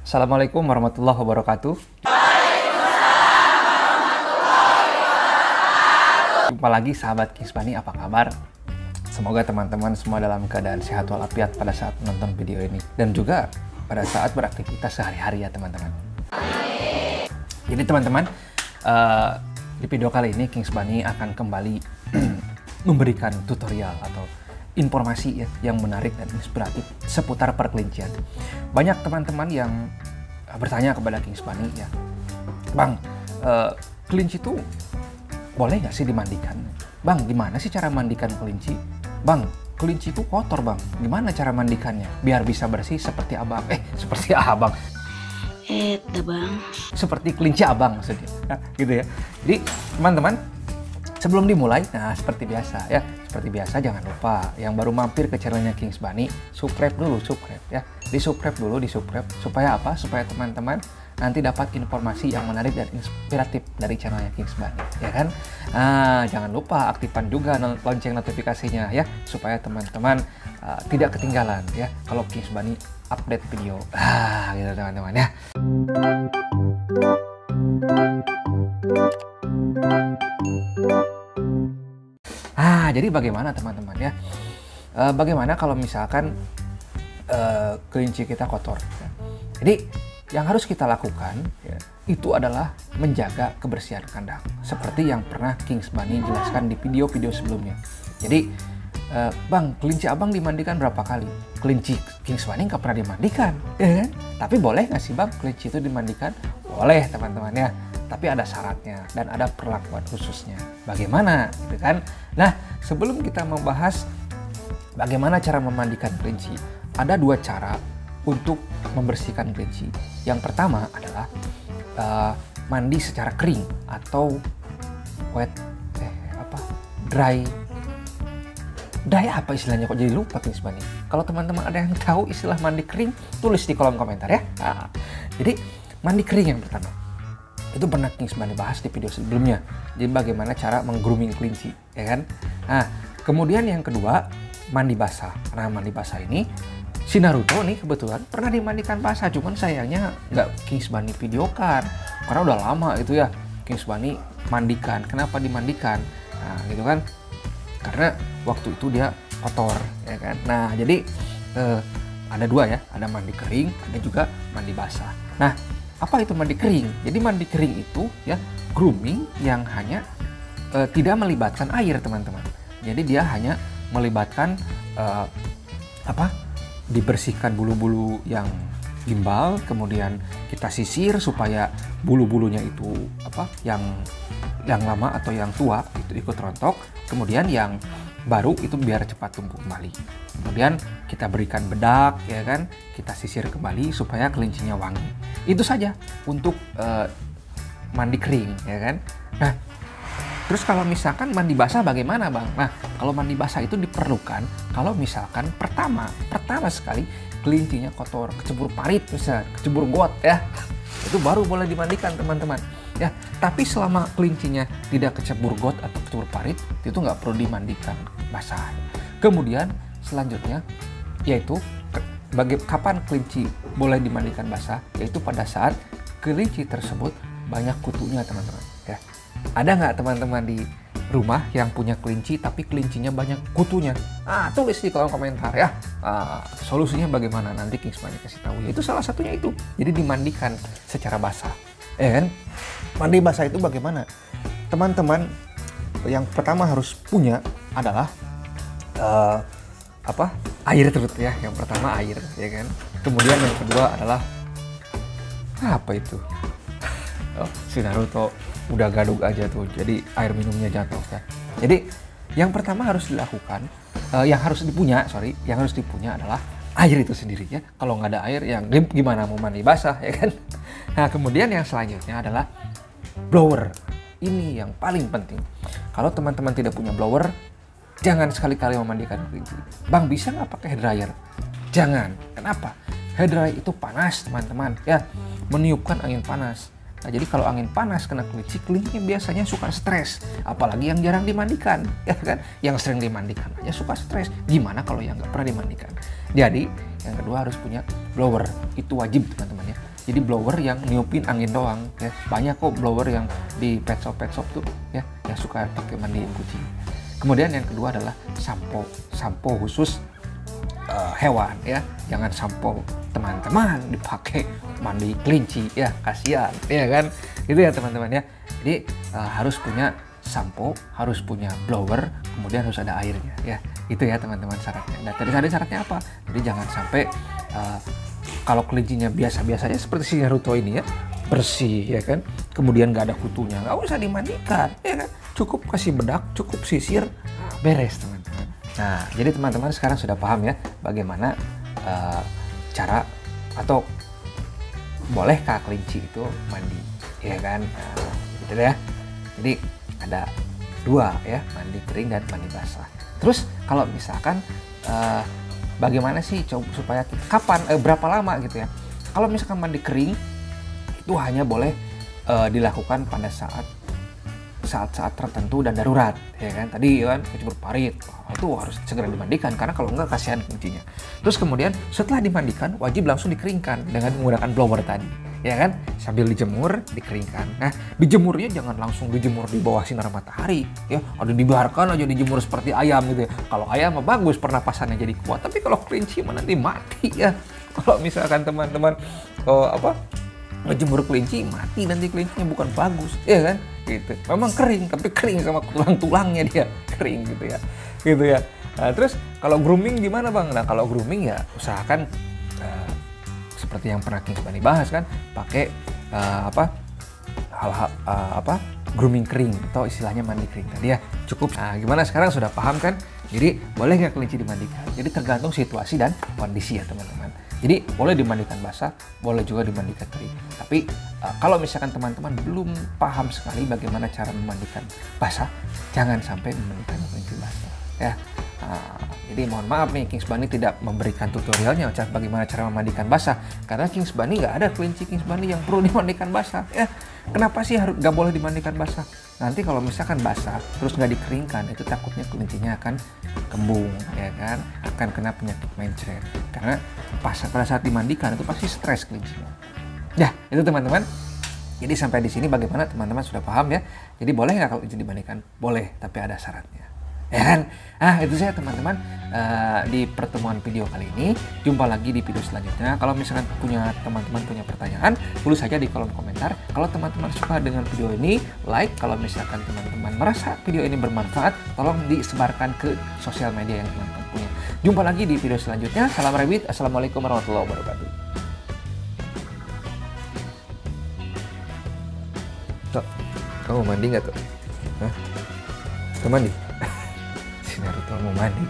Assalamualaikum warahmatullahi wabarakatuh. Jumpa lagi sahabat Kings Bunny, apa kabar? Semoga teman-teman semua dalam keadaan sehat walafiat pada saat menonton video ini. Dan juga pada saat beraktivitas sehari-hari ya teman-teman. Jadi teman-teman, di video kali ini Kings Bunny akan kembali memberikan tutorial atau informasi ya, yang menarik dan inspiratif seputar perkelincian. Banyak teman-teman yang bertanya kepada Kings Bunny ya, Bang, kelinci itu boleh nggak sih dimandikan? Bang, gimana sih cara mandikan kelinci? Bang, kelinci itu kotor bang, gimana cara mandikannya? Biar bisa bersih seperti abang. Seperti abang. Bang. Seperti kelinci abang maksudnya. Nah, gitu ya. Jadi teman-teman, sebelum dimulai, nah seperti biasa ya. Seperti biasa jangan lupa yang baru mampir ke channelnya Kings Bunny, subscribe dulu, ya. Di-subscribe dulu, supaya apa? Supaya teman-teman nanti dapat informasi yang menarik dan inspiratif dari channelnya Kings Bunny, ya kan? Jangan lupa aktifkan juga lonceng notifikasinya ya, supaya teman-teman tidak ketinggalan ya kalau Kings Bunny update video. Gitu teman-teman ya. Jadi bagaimana teman-teman ya? Bagaimana kalau misalkan kelinci kita kotor? Ya? Jadi yang harus kita lakukan ya, itu adalah menjaga kebersihan kandang. Seperti yang pernah Kings Bunny jelaskan di video-video sebelumnya. Jadi, Bang, kelinci abang dimandikan berapa kali? Kelinci Kings Bunny nggak pernah dimandikan, ya kan? Tapi boleh nggak sih bang kelinci itu dimandikan? Boleh teman-teman ya. Tapi ada syaratnya dan ada perlakuan khususnya. Bagaimana, gitu kan? Nah, sebelum kita membahas bagaimana cara memandikan kelinci, ada dua cara untuk membersihkan kelinci. Yang pertama adalah mandi secara kering atau dry apa istilahnya, kok jadi lupa Kings Bunny. Kalau teman-teman ada yang tahu istilah mandi kering, tulis di kolom komentar ya. Jadi mandi kering yang pertama. Itu pernah Kings Bunny bahas di video sebelumnya. Jadi bagaimana cara meng-grooming kelinci, ya kan? Nah, kemudian yang kedua, mandi basah. Nah, mandi basah ini si Naruto nih kebetulan pernah dimandikan basah, cuman sayangnya nggak Kings Bunny videokan karena udah lama itu ya Kings Bunny mandikan. Kenapa dimandikan? Nah, gitu kan? Karena waktu itu dia kotor, ya kan? Nah, jadi ada dua ya, ada mandi kering, ada juga mandi basah. Nah, apa itu mandi kering? Jadi mandi kering itu ya grooming yang hanya tidak melibatkan air teman-teman. Jadi dia hanya melibatkan dibersihkan bulu-bulu yang gimbal, kemudian kita sisir supaya bulu-bulunya itu yang lama atau yang tua itu ikut rontok, kemudian yang baru itu biar cepat tumbuh kembali. Kemudian kita berikan bedak, ya kan, kita sisir kembali supaya kelincinya wangi. Itu saja untuk mandi kering, ya kan. Nah, terus kalau misalkan mandi basah bagaimana bang? Nah, kalau mandi basah itu diperlukan kalau misalkan pertama sekali kelincinya kotor, kecebur parit misalnya, kecebur got ya, itu baru boleh dimandikan teman-teman. Ya, tapi selama kelincinya tidak kecebur got atau kecebur parit, itu nggak perlu dimandikan basah. Kemudian selanjutnya yaitu kapan kelinci boleh dimandikan basah, yaitu pada saat kelinci tersebut banyak kutunya teman-teman. Ya, ada nggak teman-teman di rumah yang punya kelinci tapi kelincinya banyak kutunya? Tulis di kolom komentar ya. Solusinya bagaimana, nanti Kings Bunny kasih tahu. Itu salah satunya itu. Jadi dimandikan secara basah. Kan? Mandi basah itu bagaimana? Teman-teman, yang pertama harus punya adalah air terus ya. Yang pertama air, ya kan. Kemudian yang kedua adalah apa itu? Si Naruto udah gadug aja tuh. Jadi air minumnya jatuh ya. Jadi yang pertama harus dilakukan, yang harus dipunya adalah air itu sendiri ya. Kalau nggak ada air, yang gimana mau mandi basah, ya kan? Nah, kemudian yang selanjutnya adalah blower. Ini yang paling penting. Kalau teman-teman tidak punya blower, jangan sekali-kali memandikan kelinci. Bang, bisa nggak pakai hair dryer? Jangan. Kenapa? Hair dryer itu panas teman-teman ya, meniupkan angin panas. Nah, jadi kalau angin panas kena kelinci, kelincinya biasanya suka stres. Apalagi yang jarang dimandikan, ya kan? Yang sering dimandikan aja suka stres. Gimana kalau yang nggak pernah dimandikan? Jadi yang kedua harus punya blower. Itu wajib teman-teman ya. jadi blower yang niupin angin doang ya. Banyak kok blower yang di pet shop tuh ya yang suka pakai mandiin kucing. Kemudian yang kedua adalah sampo khusus hewan ya. Jangan sampo teman-teman dipakai mandi kelinci ya, kasihan ya kan. Itu ya teman-teman ya. Jadi harus punya sampo, harus punya blower, kemudian harus ada airnya ya. Itu ya teman-teman syaratnya. Nah, tadi syaratnya apa? Jadi jangan sampai kalau kelincinya biasa-biasa aja seperti si Naruto ini ya, bersih ya kan, kemudian nggak ada kutunya, nggak usah dimandikan ya kan, cukup kasih bedak, cukup sisir, beres teman-teman. Nah, jadi teman-teman sekarang sudah paham ya bagaimana cara atau bolehkah kelinci itu mandi ya kan. Nah, gitu ya. Jadi ada dua ya, mandi kering dan mandi basah. Terus kalau misalkan bagaimana sih supaya kapan berapa lama gitu ya? Kalau misalkan mandi kering itu hanya boleh dilakukan pada saat-saat tertentu dan darurat ya kan. Tadi kan kecebur parit itu harus segera dimandikan karena kalau enggak kasihan kuncinya. Terus kemudian setelah dimandikan wajib langsung dikeringkan dengan menggunakan blower tadi ya kan, sambil dijemur dikeringkan. Nah, dijemurnya jangan langsung dijemur di bawah sinar matahari ya, ada dibiarkan aja dijemur seperti ayam gitu ya. Kalau ayam mah bagus pernapasannya jadi kuat, tapi kalau kelinci mah nanti mati ya. Kalau misalkan teman-teman ngejemur kelinci mati, nanti kelincinya bukan bagus ya kan gitu. Memang kering tapi kering sama tulang-tulangnya dia kering gitu ya. Nah, terus kalau grooming gimana Bang? Nah, kalau grooming ya usahakan seperti yang pernah Kings Bunny bahas kan, pakai grooming kering atau istilahnya mandi kering tadi ya, cukup. Nah, gimana sekarang sudah paham kan? Jadi boleh nggak kelinci dimandikan? Jadi tergantung situasi dan kondisi ya teman-teman. Jadi boleh dimandikan basah, boleh juga dimandikan kering. Tapi kalau misalkan teman-teman belum paham sekali bagaimana cara memandikan basah, jangan sampai memandikan kelinci basah ya. Jadi mohon maaf nih, Kings Bunny tidak memberikan tutorialnya bagaimana cara memandikan basah, karena Kings Bunny nggak ada kelinci Kings Bunny yang perlu dimandikan basah ya. Kenapa sih nggak boleh dimandikan basah? Nanti kalau misalkan basah terus nggak dikeringkan, itu takutnya kelincinya akan kembung ya kan, akan kena penyakit mencret karena pada saat dimandikan itu pasti stres kelincinya. Ya itu teman-teman. Jadi sampai di sini bagaimana teman-teman sudah paham ya. Jadi boleh nggak kalau kelinci dimandikan? Boleh, tapi ada syaratnya. Ya kan? Nah itu saya teman-teman di pertemuan video kali ini. Jumpa lagi di video selanjutnya. Kalau misalkan teman-teman punya pertanyaan, tulis saja di kolom komentar. Kalau teman-teman suka dengan video ini, like. Kalau misalkan teman-teman merasa video ini bermanfaat, tolong disebarkan ke sosial media yang teman-teman punya. Jumpa lagi di video selanjutnya. Salam Rabbit. Assalamualaikum warahmatullahi wabarakatuh. Tuh, kamu mandi nggak tuh? Hah? Kamu mandi? Naruto mau mandi.